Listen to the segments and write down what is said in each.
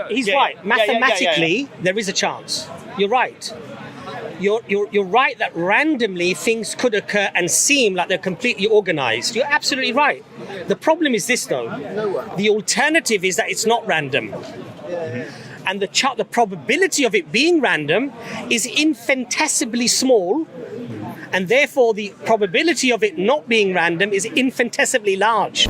He's right. Mathematically, there is a chance. You're right. You're right that randomly things could occur and seem like they're completely organized. You're absolutely right. The problem is this, though. The alternative is that it's not random. And the probability of it being random is infinitesimally small, and therefore the probability of it not being random is infinitesimally large.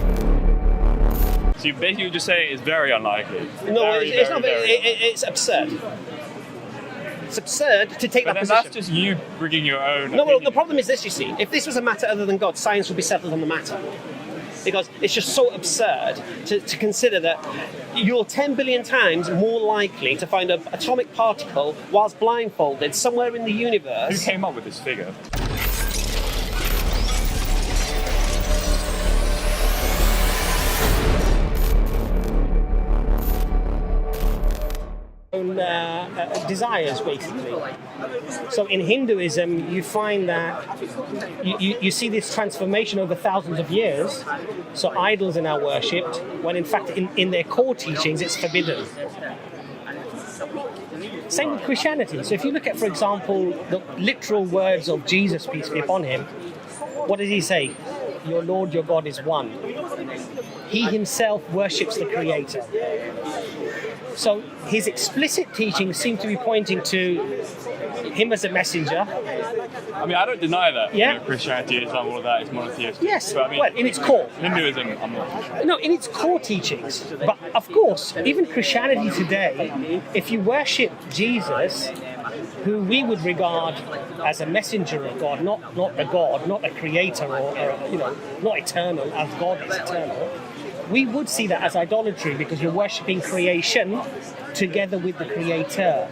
So you basically just say it's very unlikely. No, it's not. It's absurd. It's absurd to take that position. That's just you bringing your own. No, well, the problem is this, you see. If this was a matter other than God, science would be settled on the matter. Because it's just so absurd to consider that you're 10 billion times more likely to find an atomic particle whilst blindfolded somewhere in the universe. Who came up with this figure? Desires, basically. So in Hinduism, you find that you see this transformation over thousands of years. So idols are now worshipped, when in fact in their core teachings it's forbidden. Same with Christianity. So if you look at, for example, the literal words of Jesus, peace be upon him, what does he say? Your Lord, your God is one. He himself worships the Creator. So his explicit teachings seem to be pointing to him as a messenger. I mean, I don't deny that. Yeah. You know, Christianity, Islam, all of that is monotheistic. Yes, but I mean, well, in its core. Hinduism, I'm not sure. No, in its core teachings. But of course, even Christianity today, if you worship Jesus, who we would regard as a messenger of God, not a God, not a creator, or not eternal, as God is eternal, we would see that as idolatry because you're worshipping creation together with the Creator.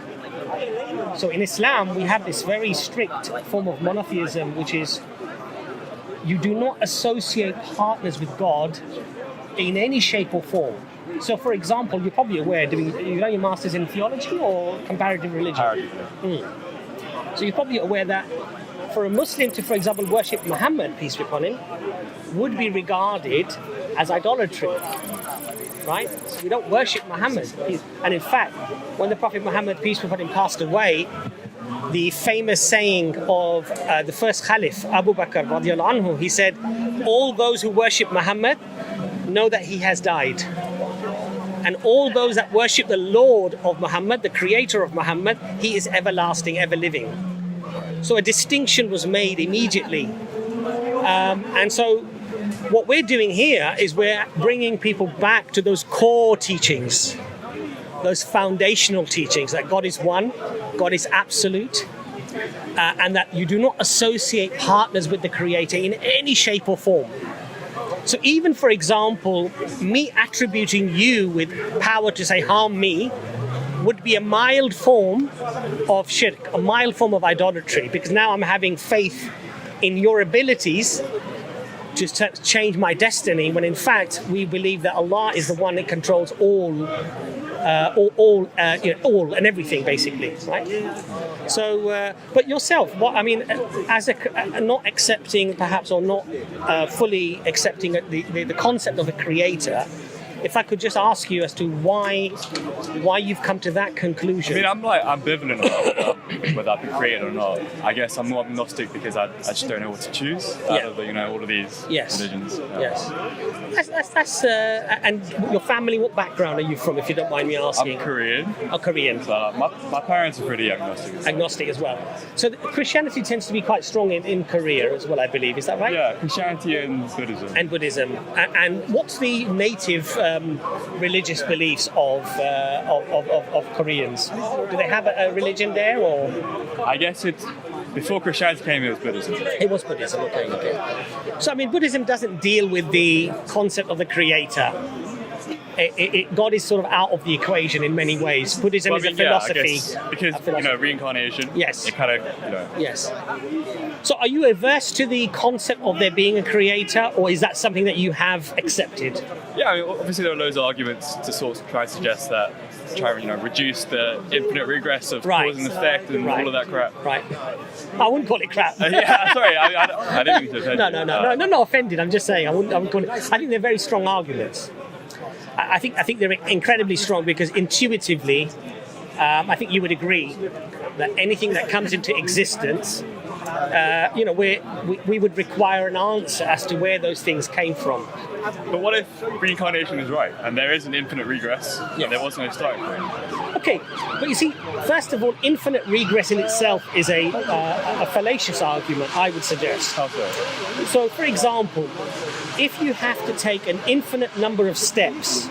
So in Islam, we have this very strict form of monotheism, which is you do not associate partners with God in any shape or form. So, for example, you're probably aware, you done your master's in theology or comparative religion? So you're probably aware that for a Muslim to, for example, worship Muhammad, peace be upon him, would be regarded as idolatry, right? So we don't worship Muhammad. And in fact, when the Prophet Muhammad, peace be upon him, passed away, the famous saying of the first Caliph, Abu Bakr radiallahu anhu, he said, all those who worship Muhammad know that he has died. And all those that worship the Lord of Muhammad, the creator of Muhammad, he is everlasting, ever living. So a distinction was made immediately. And so what we're doing here is we're bringing people back to those core teachings, those foundational teachings that God is one, God is absolute, and that you do not associate partners with the Creator in any shape or form. So even, for example, me attributing you with power to, say, harm me would be a mild form of shirk, a mild form of idolatry, because now I'm having faith in your abilities to change my destiny, when in fact we believe that Allah is the one that controls all and everything, basically, right? So, but yourself, as not accepting, perhaps, or not fully accepting the concept of a creator, if I could just ask you as to why you've come to that conclusion. I mean, I'm ambivalent about whether I've been created or not. I guess I'm more agnostic because I just don't know what to choose out of all of these religions. Yes. That's and your family, what background are you from, if you don't mind me asking? I'm Korean. Oh, Korean. So my parents are pretty agnostic. Agnostic as well. So Christianity tends to be quite strong in Korea as well, I believe. Is that right? Yeah, Christianity and Buddhism. And Buddhism. And what's the native religious beliefs of Koreans? Do they have a religion there, or? I guess before Christianity came, it was Buddhism. It was Buddhism, okay. So, Buddhism doesn't deal with the concept of the creator. God is sort of out of the equation in many ways. Buddhism is a philosophy. Because, reincarnation. Yes. It kind of, Yes. So are you averse to the concept of there being a creator, or is that something that you have accepted? Yeah, obviously there are loads of arguments to sort of try and suggest that, reduce the infinite regress of cause and effect and all of that crap. Right. I wouldn't call it crap. Yeah, sorry, I didn't mean to offend you. No, not offended. I'm just saying I wouldn't call it. I think they're very strong arguments. I think they're incredibly strong because intuitively, I think you would agree that anything that comes into existence, we would require an answer as to where those things came from. But what if reincarnation is right and there is an infinite regress and there was no starting point? Okay, but you see, first of all, infinite regress in itself is a fallacious argument, I would suggest. How so? So, for example, if you have to take an infinite number of steps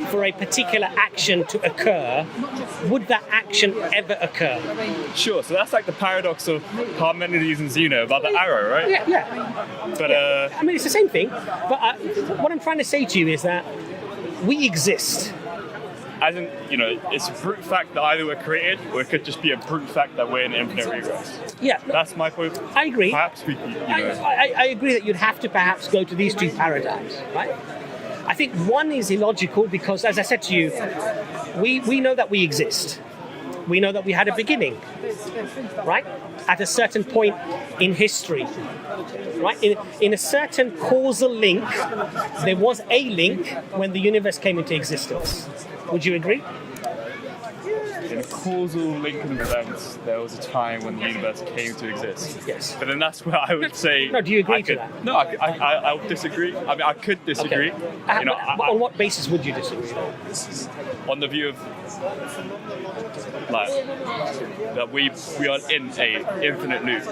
for a particular action to occur, would that action ever occur? Sure, so that's like the paradox of Parmenides and Zeno about the arrow, right? Yeah. But I mean, it's the same thing, but what I'm trying to say to you is that we exist. as in, it's a brute fact that either we're created or it could just be a brute fact that we're in infinite regress. Yeah. That's my point. I agree. Perhaps we, I agree that you'd have to perhaps go to these two paradigms, right? I think one is illogical because, as I said to you, we know that we exist. We know that we had a beginning, right? At a certain point in history, right? In a certain causal link, there was a link when the universe came into existence. Would you agree? In a causal link of events, there was a time when the universe came to exist. Yes. But then that's where I would say... No, do you agree to that? No, I would disagree. I mean, I could disagree. Okay. On what basis would you disagree? On the view of, like, that we are in a infinite loop.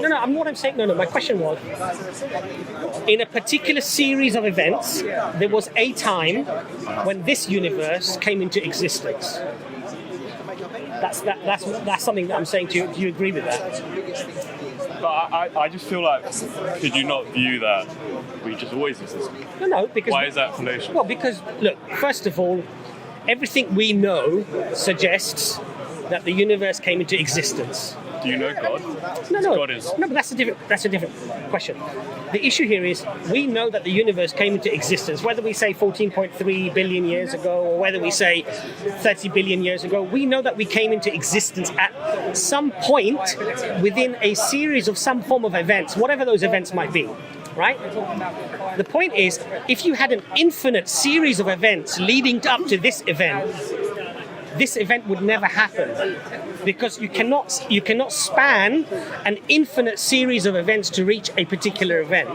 No, what I'm saying, my question was, in a particular series of events, there was a time when this universe came into existence. That's something that I'm saying to you. Do you agree with that? But I just feel like, could you not view that we just always exist? No, because... Why is that fallacious? Well, because, look, first of all, everything we know suggests that the universe came into existence. Do you know God? No. God is... No, but that's a different question. The issue here is we know that the universe came into existence, whether we say 14.3 billion years ago or whether we say 30 billion years ago, we know that we came into existence at some point within a series of some form of events, whatever those events might be, right? The point is, if you had an infinite series of events leading up to this event would never happen because you cannot span an infinite series of events to reach a particular event.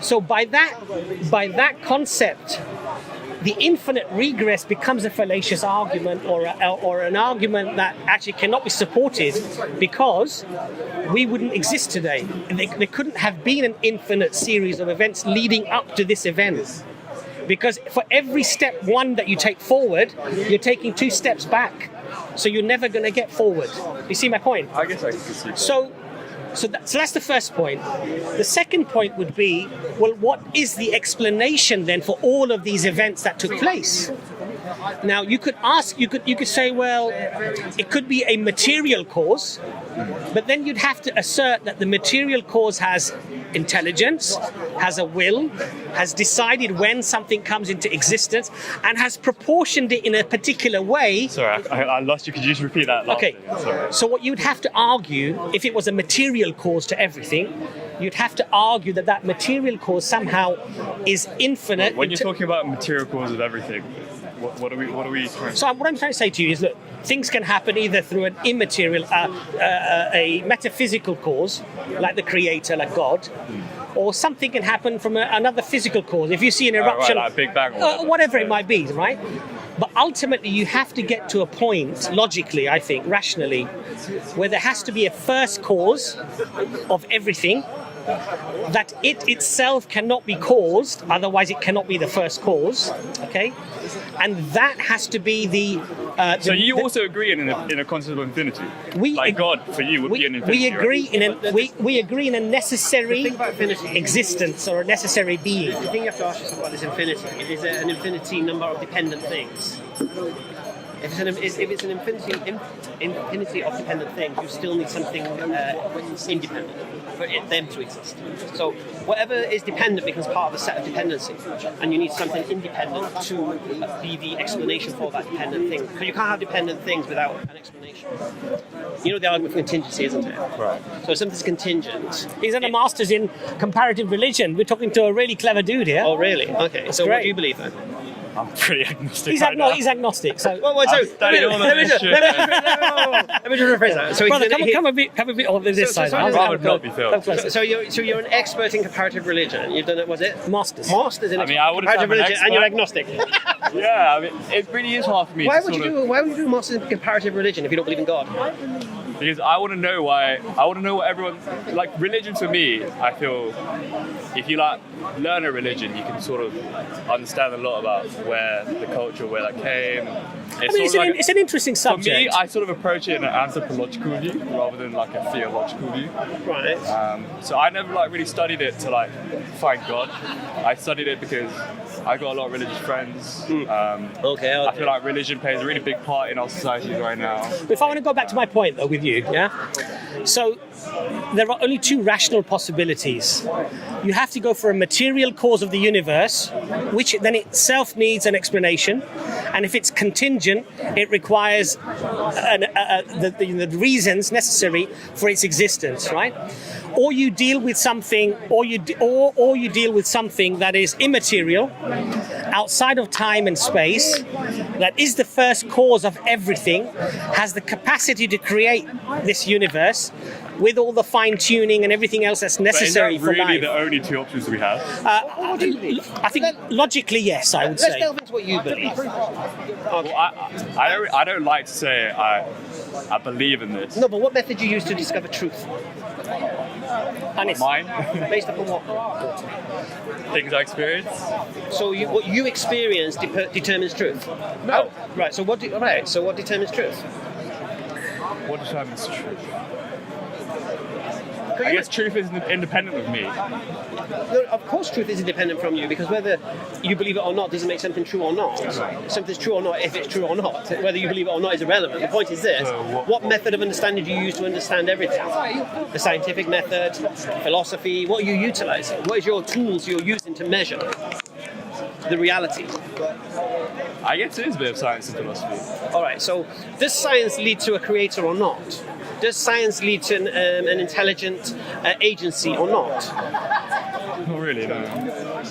So by that concept, the infinite regress becomes a fallacious argument or an argument that actually cannot be supported because we wouldn't exist today. There couldn't have been an infinite series of events leading up to this event. Because for every step one that you take forward, you're taking 2 steps back. So you're never going to get forward. You see my point? I guess I can see that. So that's the first point. The second point would be, well, what is the explanation then for all of these events that took place? Now, you could say, well, it could be a material cause, but then you'd have to assert that the material cause has intelligence, has a will, has decided when something comes into existence, and has proportioned it in a particular way. Sorry, I lost you. Could you just repeat that last thing? Sorry. So what you'd have to argue, if it was a material cause to everything, you'd have to argue that material cause somehow is infinite. When you're talking about material cause of everything, what are we trying? So what I'm trying to say to you is that things can happen either through an immaterial, a metaphysical cause, like the creator, like God, or something can happen from another physical cause. If you see an eruption, like Big Bang, or whatever it might be, right? But ultimately, you have to get to a point, logically, I think, rationally, where there has to be a first cause of everything, that it itself cannot be caused, otherwise it cannot be the first cause, okay? And that has to be the... so you also agree in a concept of infinity? God, for you, would be an infinity, we agree in a necessary existence or a necessary being. The thing you have to ask yourself about this infinity, is there an infinity number of dependent things? If it's an infinity of dependent things, you still need something independent for them to exist. So whatever is dependent becomes part of a set of dependency, and you need something independent to be the explanation for that dependent thing. Because you can't have dependent things without an explanation. You know the argument for contingency, isn't it? Right. So if something's contingent... He's a master's in comparative religion. We're talking to a really clever dude here. Oh, really? Okay. That's so great. What do you believe then? I'm pretty agnostic. He's agnostic. So, Let me just rephrase that. So brother, come a bit on this side. I'd rather not be filmed. So you're an expert in comparative religion. You've done it. Was it Masters in I wouldn't say comparative I'm an religion, and you're expert. agnostic. Yeah, I mean, it really is hard for me. Why would you do a masters in comparative religion if you don't believe in God? Because I want to know why. I want to know what everyone like. Religion for me, I feel, if you like learn a religion, you can sort of understand a lot about where the culture, where that came. It's an interesting subject. For me, I sort of approach it in an anthropological view rather than like a theological view. Right. So I never like really studied it to like find God. I studied it because I got a lot of religious friends. Okay. I feel like religion plays a really big part in our society right now. If I want to go back to my point though with you, yeah? So there are only two rational possibilities. You have to go for a material cause of the universe, which then itself needs an explanation. And if it's contingent, it requires the reasons necessary for its existence, right? Or you deal with something, or you deal with something that is immaterial, outside of time and space, that is the first cause of everything, has the capacity to create this universe with all the fine-tuning and everything else that's necessary for life. But is that really the only two options we have? What do you believe? I think logically, yes, I would say. Let's delve into what you believe. Well, I don't like to say I believe in this. No, but what method do you use to discover truth? Mine, Based upon what? things I experience. So what you experience determines truth? No. Right. So what determines truth? What determines truth? I guess truth is independent of me. No, of course truth is independent from you, because whether you believe it or not doesn't make something true or not. Something's true or not if it's true or not. Whether you believe it or not is irrelevant. The point is this: what method of understanding do you use to understand everything? The scientific method, philosophy. What are you utilizing? What is your tools you're using to measure the reality? I guess it is a bit of science and philosophy. All right. So does science lead to a creator or not? Does science lead to an intelligent agency or not? Not really, no.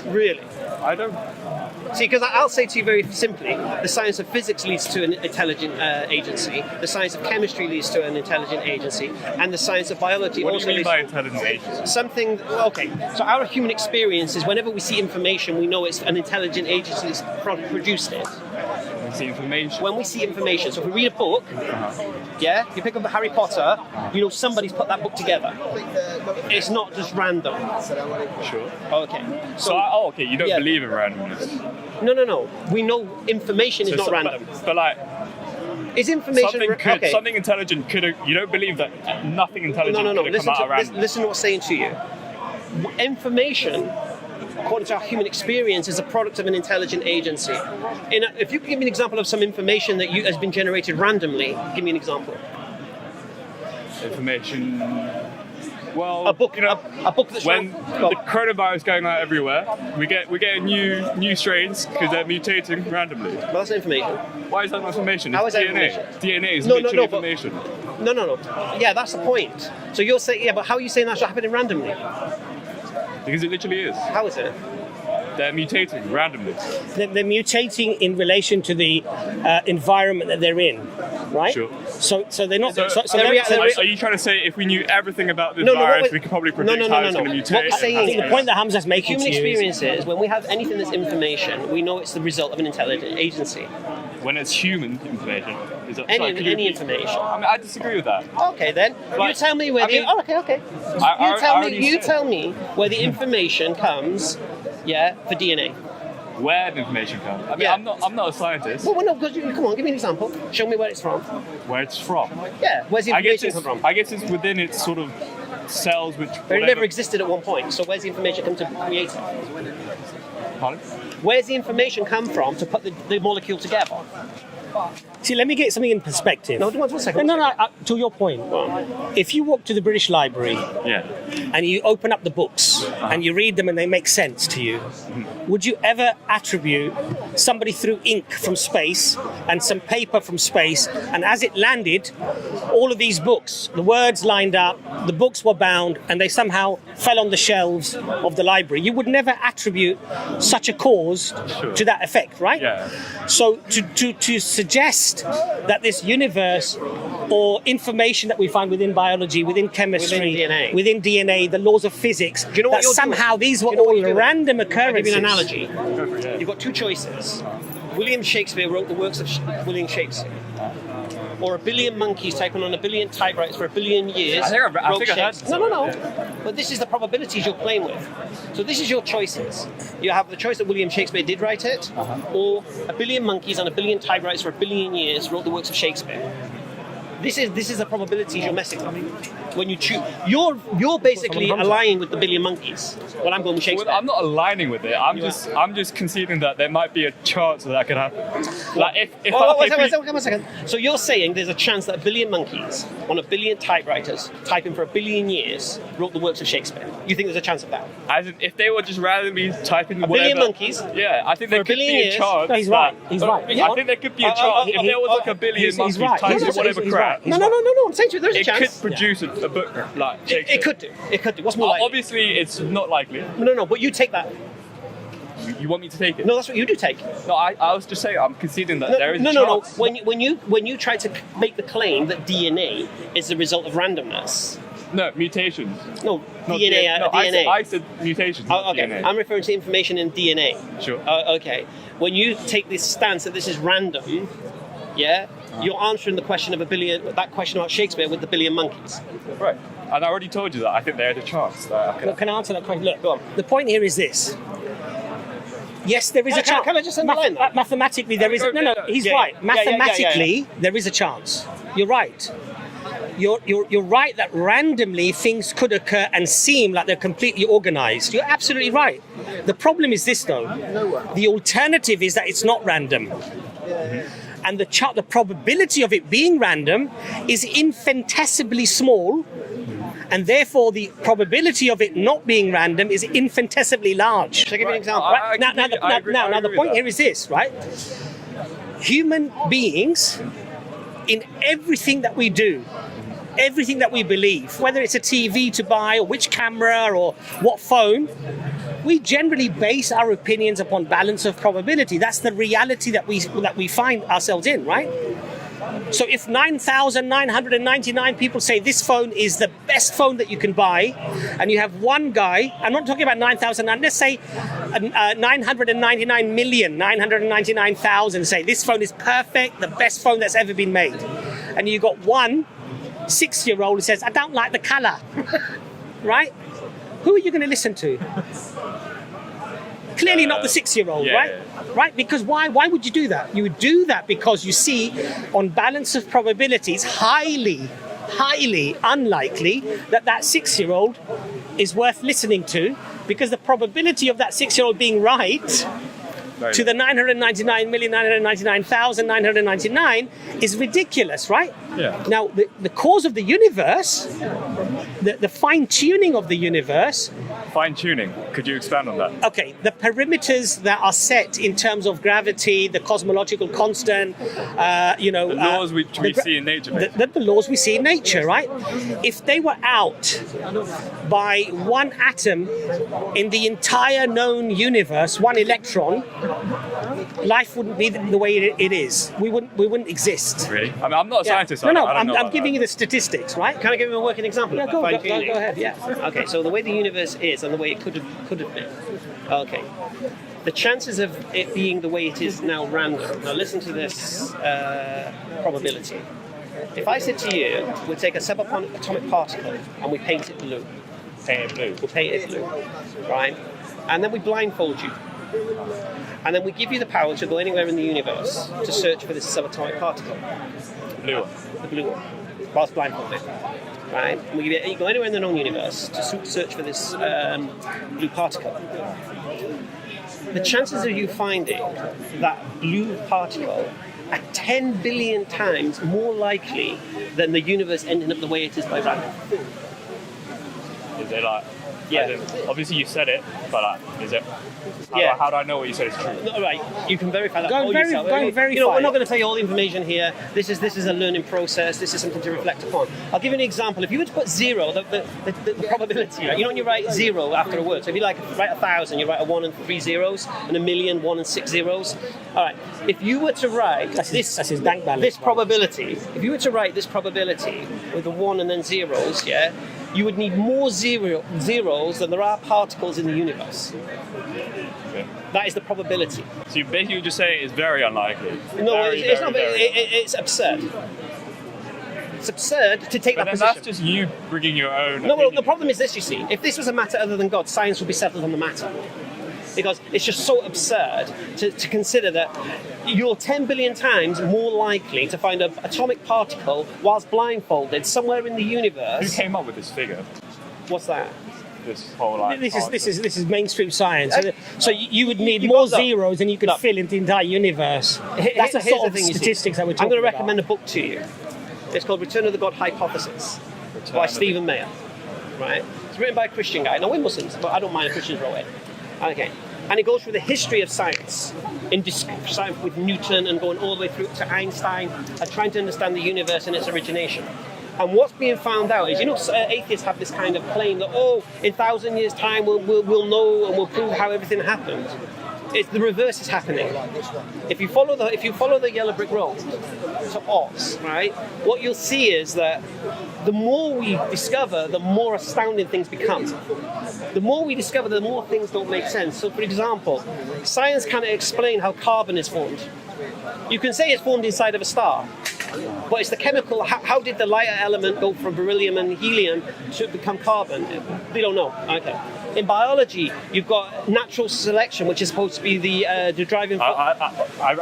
Really? I don't. See, because I'll say to you very simply, the science of physics leads to an intelligent agency, the science of chemistry leads to an intelligent agency, and the science of biology What also do you mean leads by intelligent agency? something. Okay, so our human experience is whenever we see information, we know it's an intelligent agency that's produced it. We see information. When we see information, so if we read a book, yeah, you pick up Harry Potter, you know somebody's put that book together. It's not just random. Sure. Okay. Okay, you don't believe in randomness. No. We know information is not random. But like, Is information something intelligent could have, you don't believe that nothing intelligent could have come out of random? Listen to what's saying to you. Information, according to our human experience, is a product of an intelligent agency. If you could give me an example of some information that has been generated randomly, give me an example. Information. Well, A book that's when the coronavirus going out everywhere, we get new strains because they're mutating randomly. Well, that's information. Why is that not information? How It's is that DNA. information? DNA is No, literally but- information. No. Yeah, that's the point. So you'll say, yeah, but how are you saying that's happening randomly? Because it literally is. How is it? They're mutating randomly. They're mutating in relation to the environment that they're in, right? Sure. So they're not. So, are you trying to say if we knew everything about the virus, we could probably predict how it's going to mutate? What we're saying I think the point that Hamza's making human to you experience is when we have anything that's information, we know it's the result of an intelligent agency. When it's human information, is that Any information. I mean, I disagree with that. Okay, then you tell me where okay. You tell me where the information comes. Yeah, for DNA. Where the information comes. I mean, Yeah. I'm not a scientist. Well, no, because come on, give me an example. Show me where it's from. Where it's from. Yeah, where's the information come from? I guess it's within its sort of cells, which. But it never existed at one point. So where's the information come to create it? Pardon? Where's the information come from to put the molecule together? See, let me get something in perspective. No, one second. No. To your point, if you walk to the British Library Yeah. and you open up the books and you read them and they make sense to you, would you ever attribute somebody threw ink from space and some paper from space, and as it landed, all of these books, the words lined up, the books were bound, and they somehow fell on the shelves of the library? You would never attribute such a cause to that effect, right? Yeah. So to suggest that this universe or information that we find within biology, within chemistry, within DNA, the laws of physics, you know what that you're somehow doing? these were You know what all you're doing? random I'll give occurrences. you an analogy. You've got two choices. William Shakespeare wrote the works of William Shakespeare. Or a billion monkeys typing on a billion typewriters for a billion years. I think I wrote heard Shakespeare. No. But this is the probabilities you're playing with. So this is your choices. You have the choice that William Shakespeare did write it, or a billion monkeys on a billion typewriters for a billion years wrote the works of Shakespeare. This is the probabilities you're messing with. When you choose, you're basically aligning with the billion monkeys. Well, I'm going with Shakespeare. Well, I'm not aligning with it. I'm just conceding that there might be a chance that could happen. Like if one second. So you're saying there's a chance that a billion monkeys on a billion typewriters typing for a billion years wrote the works of Shakespeare? You think there's a chance of that? as in, if they were just randomly typing A whatever, billion monkeys? yeah, I think there For a could billion be a years? chance. No, he's right. that- He's right. I think there could be a chance if there was like a billion monkeys right. typing He's whatever right. crap. He's No. I'm saying to you, there's a It chance. could produce a book like Shakespeare. It could do. It could do. What's more likely? Obviously, it's not likely. No. But you take that. You want me to take it? No, that's what you do take. No, I was just saying I'm conceding that there is a No. chance. When you try to make the claim that DNA is the result of randomness. No, mutations. No, Not DNA. No, DNA. I said mutations. not Okay, DNA. I'm referring to information in DNA. Sure. Okay, when you take this stance that this is random, yeah, you're answering the question of that question about Shakespeare with the billion monkeys. Right. And I already told you that I think there is a chance that I Look, can I answer that question? Look, Go on. the point here is this. Yes, there is a chance. Can I just underline that? Mathematically, there is. No, he's Yeah, right. yeah. Mathematically, there is a chance. You're right. You're right that randomly things could occur and seem like they're completely organized. You're absolutely right. The problem is this, though. The alternative is that it's not random. And the probability of it being random is infinitesimally small, and therefore the probability of it not being random is infinitesimally large. Should I give you an example? I Now, the agree point with here is this, right? Human beings, in everything that we do, everything that we believe, whether it's a TV to buy or which camera or what phone, we generally base our opinions upon balance of probability. That's the reality that we find ourselves in, right? So if 9,999 people say this phone is the best phone that you can buy, and you have one guy, I'm not talking about 9,000, let's say 999,999,000 say this phone is perfect, the best phone that's ever been made. And you got one 6-year-old who says, I don't like the color, right? Who are you going to listen to? Clearly not the 6-year-old, yeah, right? yeah. Right? Because why would you do that? You would do that because you see on balance of probabilities highly unlikely that 6-year-old is worth listening to, because the probability of that 6-year-old being right to the 999,999,999 is ridiculous, right? Yeah. Now, the cause of the universe, the fine-tuning of the universe, Fine tuning. Could you expand on that? okay, the perimeters that are set in terms of gravity, the cosmological constant, The laws we see in nature. the laws we see in nature, right? If they were out by one atom in the entire known universe, one electron, life wouldn't be the way it is. We wouldn't exist. Really? I mean, I'm not a scientist. No, I don't know I'm about giving that. you the statistics, right? Can I give you a working example? Yeah, of go fine-tuning? ahead, yeah. Okay, so the way the universe is and the way it could have been. Okay. The chances of it being the way it is now random. Now listen to this probability. If I said to you, we'll take a subatomic particle and we paint it blue. We'll paint it blue, right? And then we blindfold you. And then we give you the power to go anywhere in the universe to search for this subatomic particle. Blue one. The blue one, whilst blindfolded. Right? And we give you go anywhere in the known universe to search for this blue particle. The chances of you finding that blue particle are 10 billion times more likely than the universe ending up the way it is by random. Is it like? Yeah. As in, obviously you said it, but is it? Yeah. How do I know what you said is true? No, right, you can verify that Go for and yourself. verify You know, we're it. not going to tell you all the information here. This is a learning process. This is something to reflect upon. I'll give you an example. If you were to put zero, the probability, right? You know when you write zero after a word, so if you like write 1,000, you write a 1 and 3 zeros, and a million, 1 and 6 zeros. All right. If you were to write That's his bank balance. this probability, if you were to write this probability with a 1 and then zeros, yeah, you would need more zeros than there are particles in the universe. Okay. That is the probability. So you basically just say it's very unlikely. No, Very, it's very, not. very It's absurd. It's absurd to take But that then position. that's just you bringing your own. No, well, opinion. the problem is this, you see. If this was a matter other than God, science would be settled on the matter. Because it's just so absurd to consider that you're 10 billion times more likely to find an atomic particle whilst blindfolded somewhere in the Who universe. came up with this figure? What's that? This whole like. This is mainstream science. So you would need You more got that. zeros than you could Look. fill in the entire universe. That's the Here's sort of thing, you see. statistics that we're I'm talking going to about. recommend a book to you. It's called Return of the God Hypothesis Return by of the- Stephen Mayer. Right? It's written by a Christian guy. Now we're Muslims, but I don't mind if Christians wrote it. Okay. And it goes through the history of science, science with Newton and going all the way through to Einstein, and trying to understand the universe and its origination. And what's being found out is, atheists have this kind of claim that, in 1,000 years' time we'll know and we'll prove how everything happened. It's the reverse is happening. If you follow the yellow brick road to Oz, right, what you'll see is that the more we discover, the more astounding things become. The more we discover, the more things don't make sense. So, for example, science cannot explain how carbon is formed. You can say it's formed inside of a star, but it's the chemical. How did the lighter element go from beryllium and helium to become carbon? We don't know. Okay. In biology, you've got natural selection, which is supposed to be the driving force. I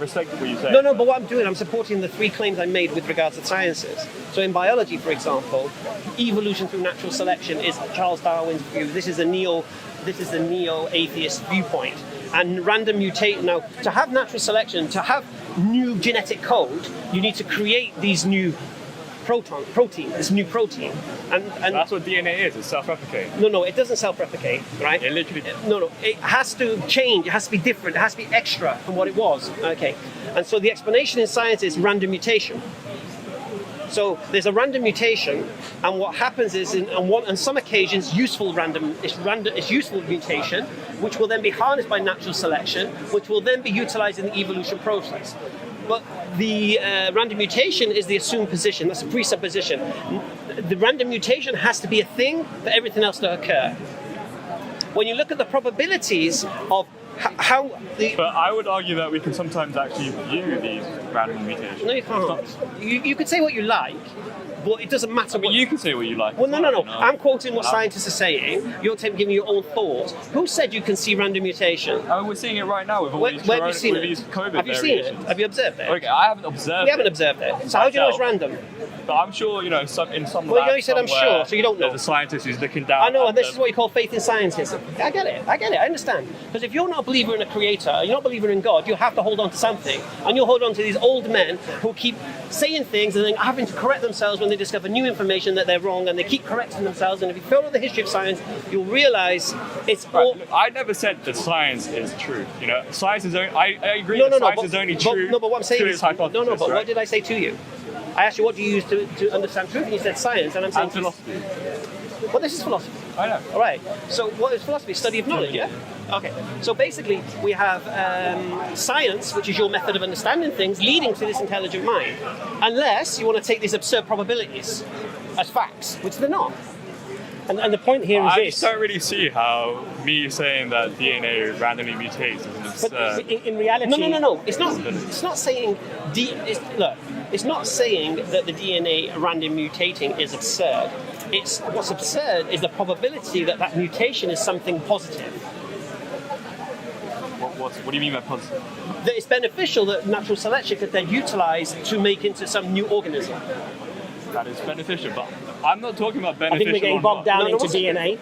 respect what you say. No, but what I'm doing, I'm supporting the 3 claims I made with regards to sciences. So in biology, for example, evolution through natural selection is Charles Darwin's view. This is the neo-atheist viewpoint. And random mutate. Now, to have natural selection, to have new genetic code, you need to create these new this new protein. And That's what DNA is. It's self-replicating. no, it doesn't self-replicate, right? It literally. No, it has to change. It has to be different. It has to be extra from what it was. Okay, and so the explanation in science is random mutation. So there's a random mutation, and what happens is, on some occasions, it's useful mutation, which will then be harnessed by natural selection, which will then be utilized in the evolution process. But the random mutation is the assumed position. That's a presupposition. The random mutation has to be a thing for everything else to occur. When you look at the probabilities of how the... But I would argue that we can sometimes actually view these random mutations. No, you can't. You can say what you like, but it doesn't matter But what... you can say what you like. Well, as no. you know. I'm quoting what scientists are saying. You're giving your own thoughts. Who said you can see random mutation? We're seeing it right now with all Where these, have you seen with it? these COVID Have you seen it? variations. Have you observed it? Okay, I haven't observed We haven't it. observed it. So how do you know it's random? But I'm sure, in some Well, lab you said I'm somewhere, sure, so you don't know. There's a scientist who's looking down. I know, at and this them. is what you call faith in scientism. I get it, I understand. Because if you're not a believer in a creator, you're not a believer in God, you have to hold on to something. And you'll hold on to these old men who keep saying things and then having to correct themselves when they discover new information that they're wrong, and they keep correcting themselves. And if you follow the history of science, you'll realize it's all... Right, look, I never said that science is true. Science is only. I agree No, that no, science but, is only but, true. no, but what I'm saying to is... its hypothesis, but right? what did I say to you? I asked you, what do you use to understand truth? And you said science, and I'm saying... And philosophy. Well, this is philosophy. I know. All right. So what is philosophy? Study of knowledge, yeah? Okay. So basically, we have science, which is your method of understanding things, leading to this intelligent mind. Unless you want to take these absurd probabilities as facts, which they're not. And the point here is I this. just don't really see how me saying that DNA randomly mutates is an absurd. But in reality... No. It's not saying... It's not saying that the DNA random mutating is absurd. What's absurd is the probability that mutation is something positive. What do you mean by positive? That it's beneficial that natural selection could then utilize to make into some new organism. That is beneficial, but I'm not talking about I beneficial. think we're getting bogged down into DNA.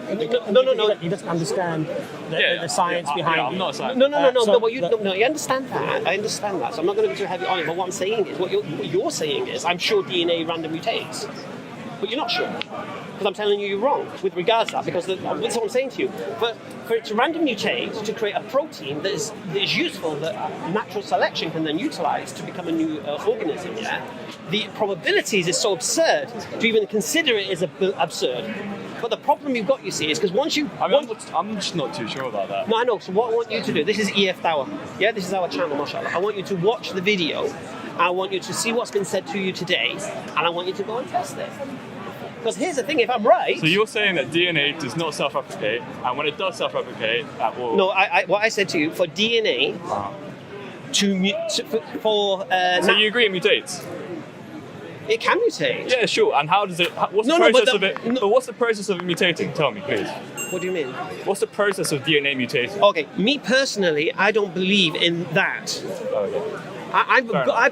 No. He doesn't understand the science behind I'm it. not a scientist. No, you understand that. I understand that. So I'm not going to be too heavy on it. But what I'm saying is, what you're saying is, I'm sure DNA random mutates, but you're not sure. because I'm telling you you're wrong with regards to that, because that's what I'm saying to you. But for it to randomly mutate to create a protein that is useful, that natural selection can then utilize to become a new organism, the probabilities is so absurd to even consider it is absurd. But the problem you've got, you see, is because once you... I'm just not too sure about that. No, I know. So what I want you to do, this is EFDawah. Yeah, this is our channel, mashallah. I want you to watch the video. I want you to see what's been said to you today. And I want you to go and test it. Because here's the thing, if I'm right... So you're saying that DNA does not self-replicate, and when it does self-replicate, that will... No, what I said to you, for DNA So you agree it mutates? It can mutate. Yeah, sure. And how does it... What's the process of it? But what's the process of it mutating? Tell me, please. What do you mean? What's the process of DNA mutating? Okay, me personally, I don't believe in that. Okay. I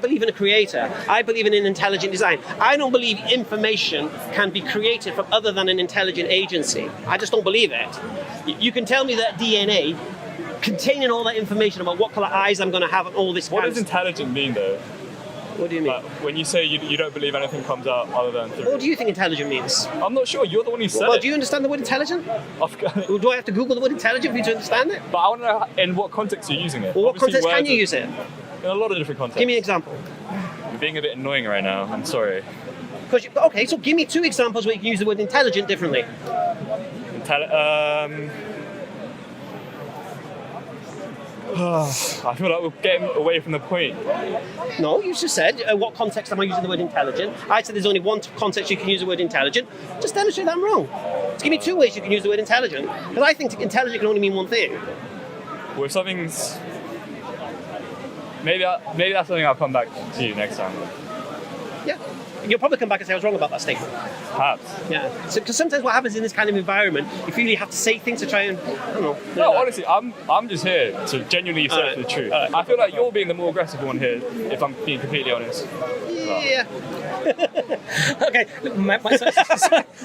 believe in a creator. I believe in an intelligent design. I don't believe information can be created from other than an intelligent agency. I just don't believe it. You can tell me that DNA containing all that information about what color eyes I'm going to have and all this. What does intelligent mean, though? What do you mean? When you say you don't believe anything comes out other than through... What do you think intelligent means? I'm not sure. You're the one who said it. Well, do you understand the word intelligent? Do I have to Google the word intelligent for you to understand it? But I want to know in what context you're using it. Well, what context can you use it? In a lot of different contexts. Give me an example. You're being a bit annoying right now. I'm sorry. Okay, so give me 2 examples where you can use the word intelligent differently. I feel like we're getting away from the point. No, you just said, what context am I using the word intelligent? I said there's only one context you can use the word intelligent. Just demonstrate that I'm wrong. Just give me 2 ways you can use the word intelligent. Because I think intelligent can only mean one thing. Well, if something's... Maybe that's something I'll come back to you next time. Yeah. You'll probably come back and say I was wrong about that statement. Perhaps. Yeah. Because sometimes what happens in this kind of environment, you really have to say things to try and, I don't know. No, honestly, I'm just here to genuinely search for the truth. I feel like you're being the more aggressive one here, if I'm being completely honest. Yeah. Okay.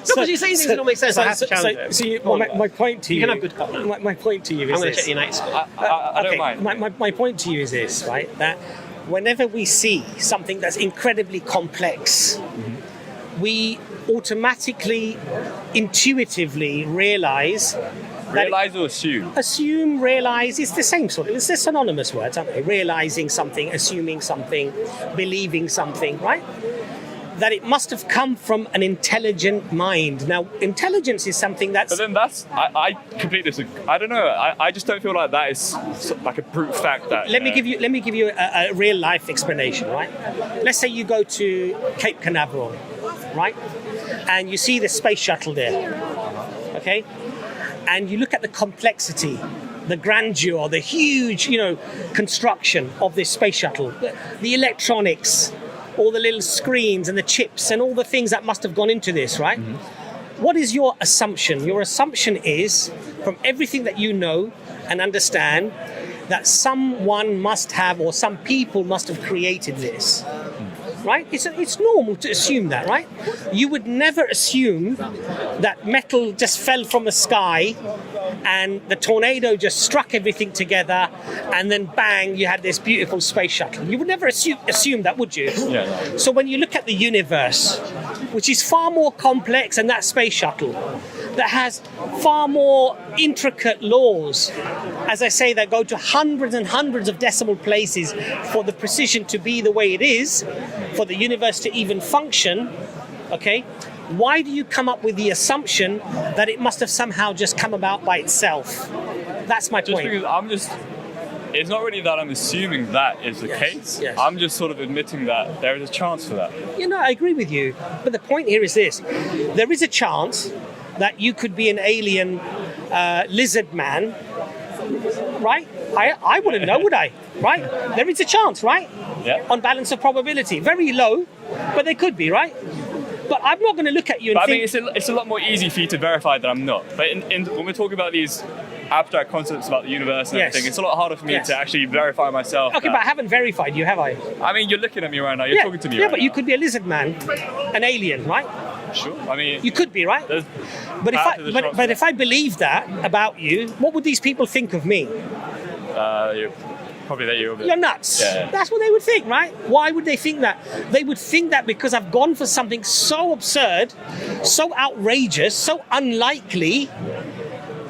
So you're saying things that don't make sense. I have to challenge it. My point to you... You can have good cop. My point to you is I'm going to this. check the United School. I don't mind. My point to you is this, right? That whenever we see something that's incredibly complex, we automatically, intuitively realise... Realise or assume? Assume, realise, it's the same sort of... It's the synonymous words, aren't they? Realising something, assuming something, believing something, right? That it must have come from an intelligent mind. Now, intelligence is something that's... But then that's... I completely disagree. I don't know. I just don't feel like that is like a brute fact that... Let me give you a real life explanation, right? Let's say you go to Cape Canaveral, right? And you see the space shuttle there, okay? And you look at the complexity, the grandeur, the huge, construction of this space shuttle, the electronics, all the little screens and the chips and all the things that must have gone into this, right? Mm-hmm. What is your assumption? Your assumption is, from everything that you know and understand, that someone must have, or some people must have created this. Right? It's normal to assume that, right? You would never assume that metal just fell from the sky and the tornado just struck everything together and then bang, you had this beautiful space shuttle. You would never assume that, would you? Yeah. So when you look at the universe, which is far more complex than that space shuttle, that has far more intricate laws, as I say, that go to hundreds and hundreds of decimal places for the precision to be the way it is, for the universe to even function, okay? Why do you come up with the assumption that it must have somehow just come about by itself? That's my point. Because it's not really that I'm assuming that is the case. Yes. I'm just sort of admitting that there is a chance for that. I agree with you. But the point here is this. There is a chance that you could be an alien lizard man, right? I wouldn't know, would I? Right? There is a chance, right? Yeah. On balance of probability. Very low, but they could be, right? But I'm not going to look at you and but think... I mean, it's a lot more easy for you to verify that I'm not. But when we're talking about these abstract concepts about the universe and everything, it's a lot harder for me to actually verify myself. Okay, but I haven't verified you, have I? I mean, you're looking at me right now. You're talking to me right now. Yeah, but you could be a lizard man, an alien, right? Sure. I mean... You could be, right? But if I believe that about you, what would these people think of me? probably that you're nuts. Yeah. That's what they would think, right? Why would they think that? They would think that because I've gone for something so absurd, so outrageous, so unlikely,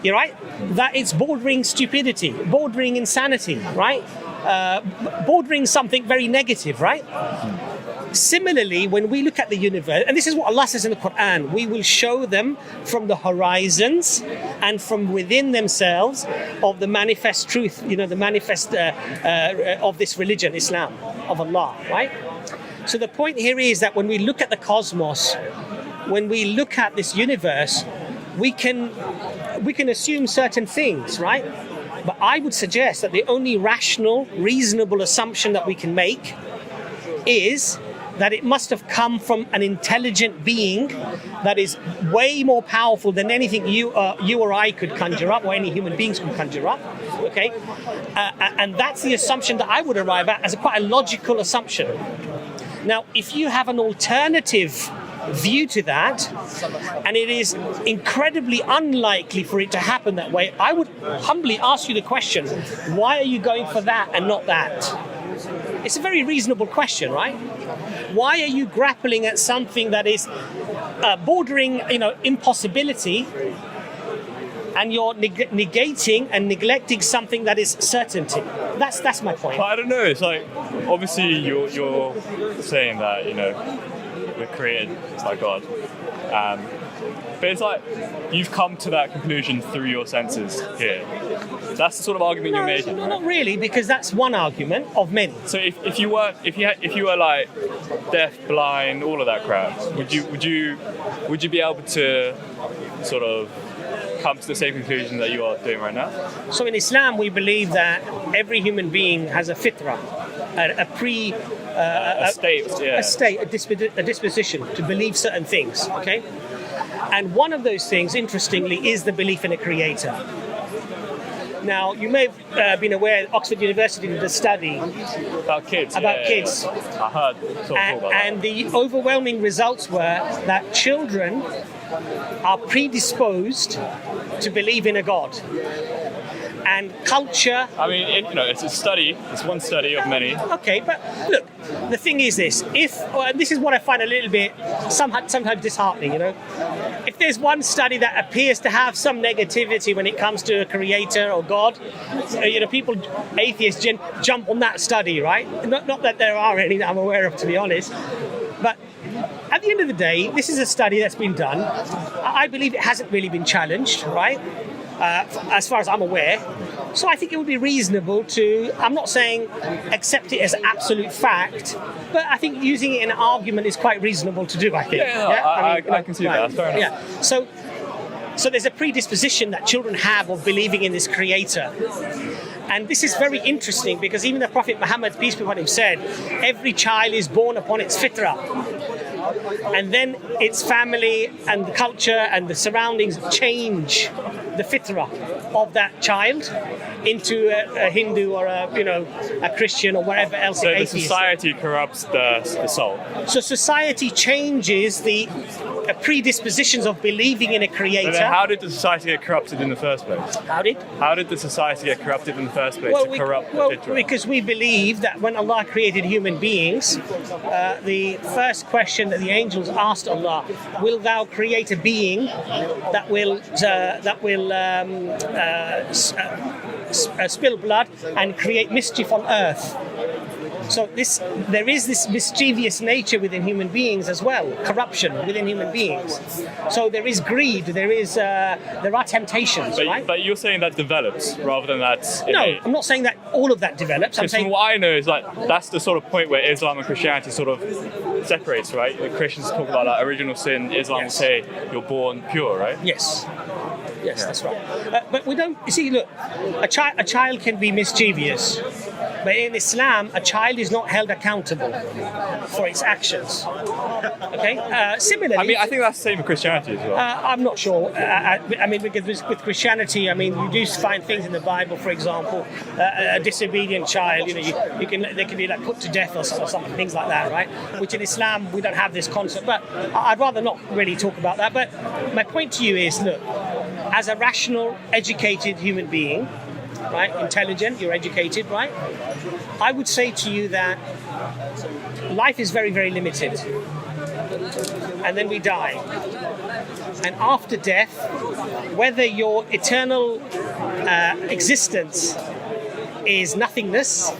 you're right, that it's bordering stupidity, bordering insanity, right? Bordering something very negative, right? Similarly, when we look at the universe, and this is what Allah says in the Quran, we will show them from the horizons and from within themselves of the manifest truth, the manifest of this religion, Islam, of Allah, right? So the point here is that when we look at the cosmos, when we look at this universe, we can assume certain things, right? But I would suggest that the only rational, reasonable assumption that we can make is that it must have come from an intelligent being that is way more powerful than anything you or I could conjure up, or any human beings could conjure up. Okay, and that's the assumption that I would arrive at as quite a logical assumption. Now, if you have an alternative view to that, and it is incredibly unlikely for it to happen that way, I would humbly ask you the question: why are you going for that and not that? It's a very reasonable question, right? Why are you grappling at something that is bordering, impossibility, and you're negating and neglecting something that is certainty? That's my point. But I don't know. It's like, obviously you're saying that we're created by God, but it's like you've come to that conclusion through your senses here. That's the sort of argument you're making. No, not really, because that's one argument of many. So if you were like deaf, blind, all of that crap, would you be able to sort of come to the same conclusion that you are doing right now? So in Islam, we believe that every human being has a fitrah, a disposition to believe certain things. Okay, and one of those things, interestingly, is the belief in a creator. Now, you may have been aware Oxford University did a study about kids. I heard sort of talk about that. And the overwhelming results were that children are predisposed to believe in a God. And culture... I mean, it's a study. It's one study of many. Okay, but look, the thing is this. This is what I find a little bit sometimes disheartening, If there's one study that appears to have some negativity when it comes to a creator or God, people, atheists, jump on that study, right? Not that there are any that I'm aware of, to be honest. But at the end of the day, this is a study that's been done. I believe it hasn't really been challenged, right? As far as I'm aware. So I think it would be reasonable to, I'm not saying accept it as absolute fact, but I think using it in an argument is quite reasonable to do, I think. I can see that. Fair enough. Yeah. So there's a predisposition that children have of believing in this creator. And this is very interesting because even the Prophet Muhammad, peace be upon him, said, every child is born upon its fitrah. And then its family and the culture and the surroundings change the fitrah of that child into a Hindu or a Christian or whatever else. So the society corrupts the soul. So society changes the predispositions of believing in a creator. So then how did the society get corrupted in the first place? How did the society get corrupted in the first place to corrupt the fitrah? Because we believe that when Allah created human beings, the first question that the angels asked Allah, will thou create a being that will spill blood and create mischief on earth? So there is this mischievous nature within human beings as well, corruption within human beings. So there is greed, there are temptations, right? But you're saying that develops rather than that's innate. No, I'm not saying that all of that develops. I'm saying from what I know is that's the sort of point where Islam and Christianity sort of separates, right? The Christians talk about original sin. Islam will say you're born pure, right? Yes. Yes, that's right. But we don't. You see, look, a child can be mischievous, but in Islam, a child is not held accountable for its actions. Okay. Similarly, I mean, I think that's the same with Christianity as well. I'm not sure. I mean, because with Christianity, you do find things in the Bible. For example, a disobedient child, they can be put to death or something, things like that, right? Which in Islam we don't have this concept. But I'd rather not really talk about that. But my point to you is, look, as a rational, educated human being, right? Intelligent, you're educated, right? I would say to you that life is very, very limited. And then we die. And after death, whether your eternal existence is nothingness,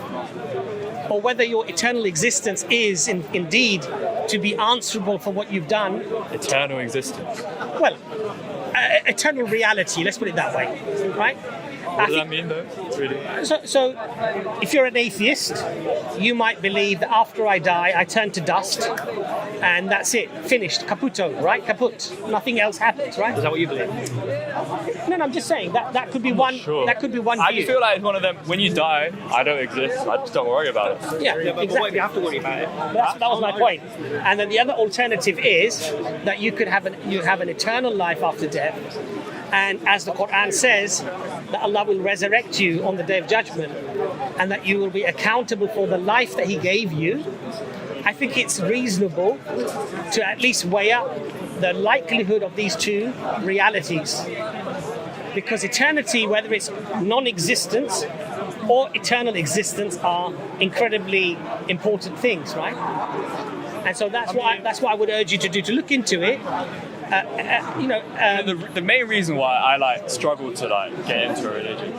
or whether your eternal existence is indeed to be answerable for what you've done. Eternal existence. Well, eternal reality, let's put it that way, right? What does that mean, though? Really? So, if you're an atheist, you might believe that after I die, I turn to dust, and that's it, finished, caputo, right? Kaput. Nothing else happens, right? Is that what you believe? No, I'm just saying that could be one. Sure. That could be one. I view. just feel like it's one of them. When you die, I don't exist. I just don't worry about it. Yeah, But exactly. what if you have to worry about it? That was my point. And then the other alternative is that you could have an eternal life after death. And as the Quran says, that Allah will resurrect you on the Day of Judgment and that you will be accountable for the life that He gave you. I think it's reasonable to at least weigh up the likelihood of these two realities. Because eternity, whether it's non-existence or eternal existence, are incredibly important things, right? And so that's what I would urge you to do, to look into it. The main reason why I struggle to get into a religion,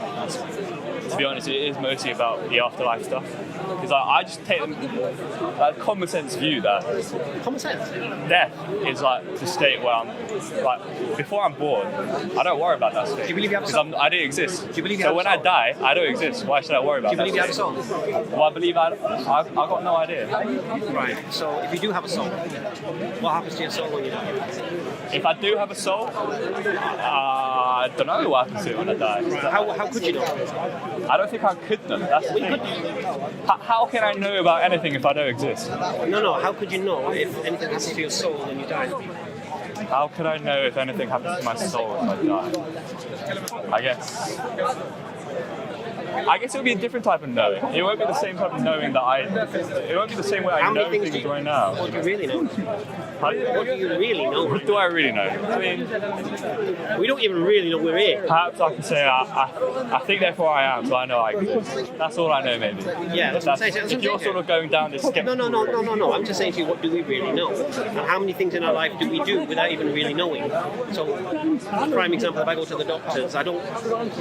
to be honest, it is mostly about the afterlife stuff. Because I just take a common sense view that Common sense. death is the state where I'm before I'm born, I don't worry about that state. Do you believe you have a because soul? I didn't exist. Do you believe you so have a when I soul? die, I don't exist. Why should I worry about Do you believe you that? have a soul? Well, I believe I've got no idea. Right. So if you do have a soul, what happens to your soul when you die? If I do have a soul, I don't know what happens to it when I die. How could you know? I don't think I could know. That's the thing. How can I know about anything if I don't exist? No. How could you know if anything happens to your soul when you die? How could I know if anything happens to my soul if I die? I guess it would be a different type of knowing. It won't be the same type of knowing that it won't be the same way I How know many things things do you right now. What do you really know? Pardon? What do you really know? What do I really know? I mean, We don't even really know we're here. perhaps I can say I think therefore I am, so I know I exist. That's all I know, maybe. Yeah, that's what I'm saying. If you're sort of going down this skeptical No. I'm just saying to you, what do we really know? And how many things in our life do we do without even really knowing? So, a prime example, if I go to the doctors, I don't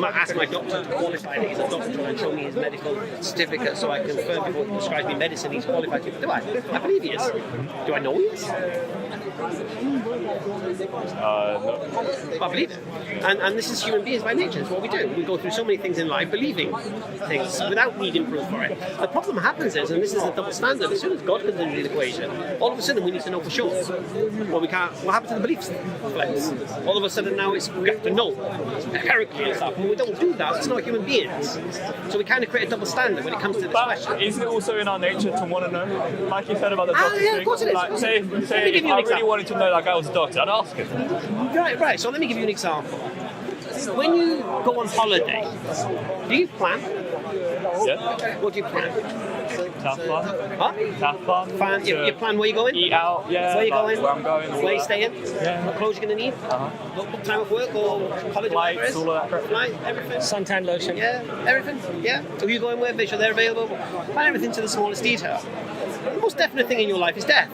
ask my doctor to qualify that he's a doctor and show me his medical certificate so I confirm before he prescribes me medicine he's qualified to. Do I? I believe he is. Do I know he is? No. I believe it. And this is human beings by nature. It's what we do. We go through so many things in life believing things without needing proof for it. The problem happens is, and this is a double standard, as soon as God comes into the equation, all of a sudden we need to know for sure. Well, we can't. What happened to the beliefs? All of a sudden now we have to know empirically and stuff. When we don't do that, it's not human beings. So we kind of create a double standard when it comes to this But question. isn't it also in our nature to want to know? Like you said about the doctor yeah, thing. of course it is. Like, say Let me if give you I an really example. wanted to know that guy was a doctor, I'd ask him. Right. So let me give you an example. When you go on holiday, do you plan? Yeah. What do you plan? Have fun. Huh? Have fun. Plan, you plan where you're going? Eat out. Yeah. Where you like going? Where I'm going. all Where you that. staying? Yeah. What clothes you're going to need? What time of work or college or whatever it Flights, is? all of that crap. Flight, everything. Suntan lotion. Yeah, everything. Yeah. Who you going with? Make sure they're available. Plan everything to the smallest detail. The most definite thing in your life is death.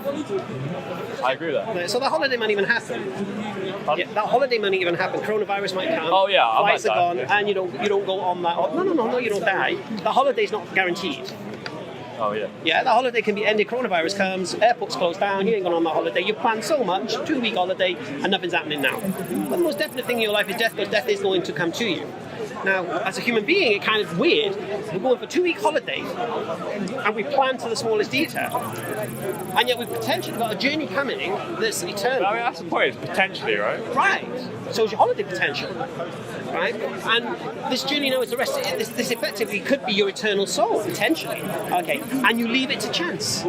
I agree with that. So that holiday might even happen. Yeah, that holiday might even happen. Coronavirus might come. Oh, yeah, I Flights might are die, gone, yeah. and you don't go on that. No, you don't die. The holiday's not guaranteed. Oh yeah. Yeah, the holiday can be ended. Coronavirus comes, airports closed down. You ain't gone on that holiday. You planned so much, 2-week holiday, and nothing's happening now. But the most definite thing in your life is death, because death is going to come to you. Now, as a human being, it's kind of weird. We're going for a 2-week holiday, and we plan to the smallest detail, and yet we've potentially got a journey coming that's eternal. I mean, that's the point. Potentially, right? Right. So is your holiday potential, right? And this journey now is the rest. This effectively could be your eternal soul, potentially. Okay, and you leave it to chance.